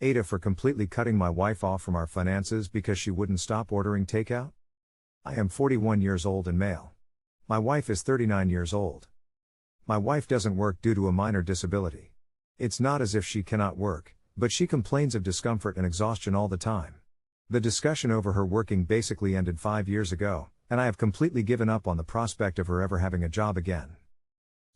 AITAH for completely cutting my wife off from our finances because she wouldn't stop ordering takeout? I am 41 years old and male. My wife is 39 years old. My wife doesn't work due to a minor disability. It's not as if she cannot work, but she complains of discomfort and exhaustion all the time. The discussion over her working basically ended 5 years ago, and I have completely given up on the prospect of her ever having a job again.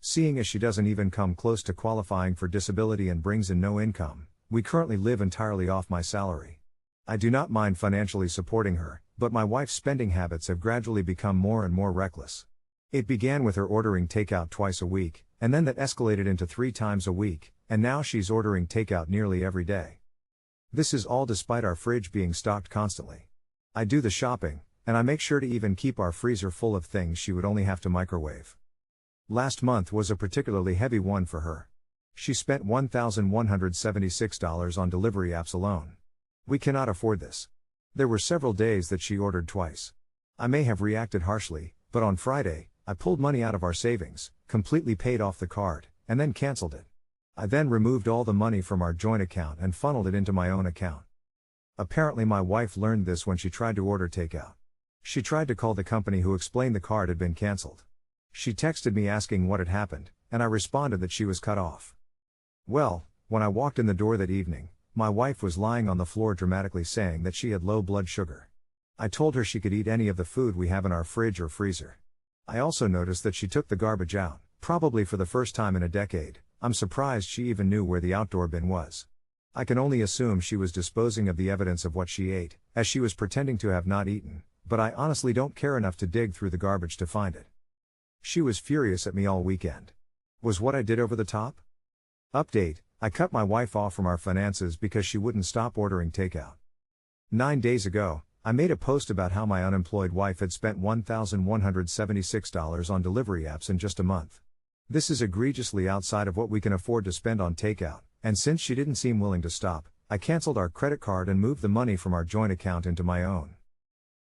Seeing as she doesn't even come close to qualifying for disability and brings in no income, we currently live entirely off my salary. I do not mind financially supporting her, but my wife's spending habits have gradually become more and more reckless. It began with her ordering takeout twice a week, and then that escalated into 3 times a week, and now she's ordering takeout nearly every day. This is all despite our fridge being stocked constantly. I do the shopping, and I make sure to even keep our freezer full of things she would only have to microwave. Last month was a particularly heavy one for her. She spent $1,176 on delivery apps alone. We cannot afford this. There were several days that she ordered twice. I may have reacted harshly, but on Friday, I pulled money out of our savings, completely paid off the card, and then canceled it. I then removed all the money from our joint account and funneled it into my own account. Apparently my wife learned this when she tried to order takeout. She tried to call the company, who explained the card had been canceled. She texted me asking what had happened, and I responded that she was cut off. Well, when I walked in the door that evening, my wife was lying on the floor dramatically saying that she had low blood sugar. I told her she could eat any of the food we have in our fridge or freezer. I also noticed that she took the garbage out, probably for the first time in a decade. I'm surprised she even knew where the outdoor bin was. I can only assume she was disposing of the evidence of what she ate, as she was pretending to have not eaten, but I honestly don't care enough to dig through the garbage to find it. She was furious at me all weekend. Was what I did over the top? Update: I cut my wife off from our finances because she wouldn't stop ordering takeout. 9 days ago, I made a post about how my unemployed wife had spent $1,176 on delivery apps in just a month. This is egregiously outside of what we can afford to spend on takeout, and since she didn't seem willing to stop, I canceled our credit card and moved the money from our joint account into my own.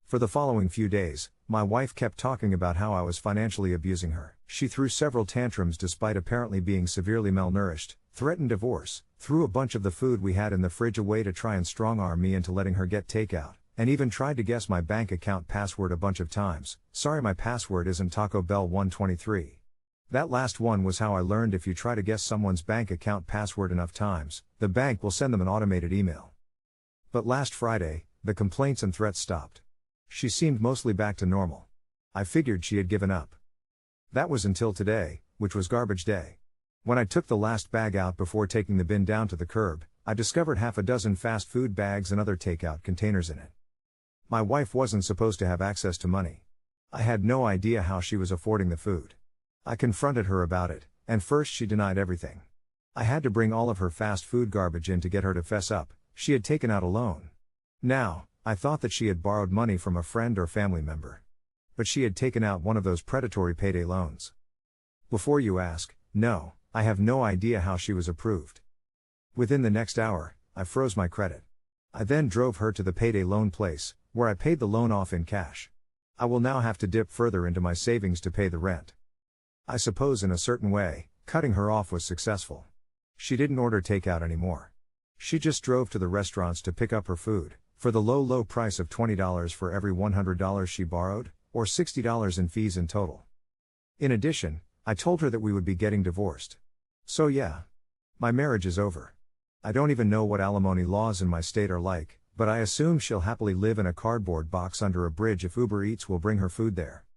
For the following few days, my wife kept talking about how I was financially abusing her. She threw several tantrums despite apparently being severely malnourished, threatened divorce, threw a bunch of the food we had in the fridge away to try and strong-arm me into letting her get takeout, and even tried to guess my bank account password a bunch of times. Sorry, my password isn't Taco Bell 123. That last one was how I learned if you try to guess someone's bank account password enough times, the bank will send them an automated email. But last Friday, the complaints and threats stopped. She seemed mostly back to normal. I figured she had given up. That was until today, which was garbage day. When I took the last bag out before taking the bin down to the curb, I discovered half a dozen fast food bags and other takeout containers in it. My wife wasn't supposed to have access to money. I had no idea how she was affording the food. I confronted her about it, and first she denied everything. I had to bring all of her fast food garbage in to get her to fess up. She had taken out a loan. Now, I thought that she had borrowed money from a friend or family member. But she had taken out one of those predatory payday loans. Before you ask, no, I have no idea how she was approved. Within the next hour, I froze my credit. I then drove her to the payday loan place, where I paid the loan off in cash. I will now have to dip further into my savings to pay the rent. I suppose in a certain way, cutting her off was successful. She didn't order takeout anymore. She just drove to the restaurants to pick up her food, for the low price of $20 for every $100 she borrowed, or $60 in fees in total. In addition, I told her that we would be getting divorced. So yeah. My marriage is over. I don't even know what alimony laws in my state are like, but I assume she'll happily live in a cardboard box under a bridge if Uber Eats will bring her food there.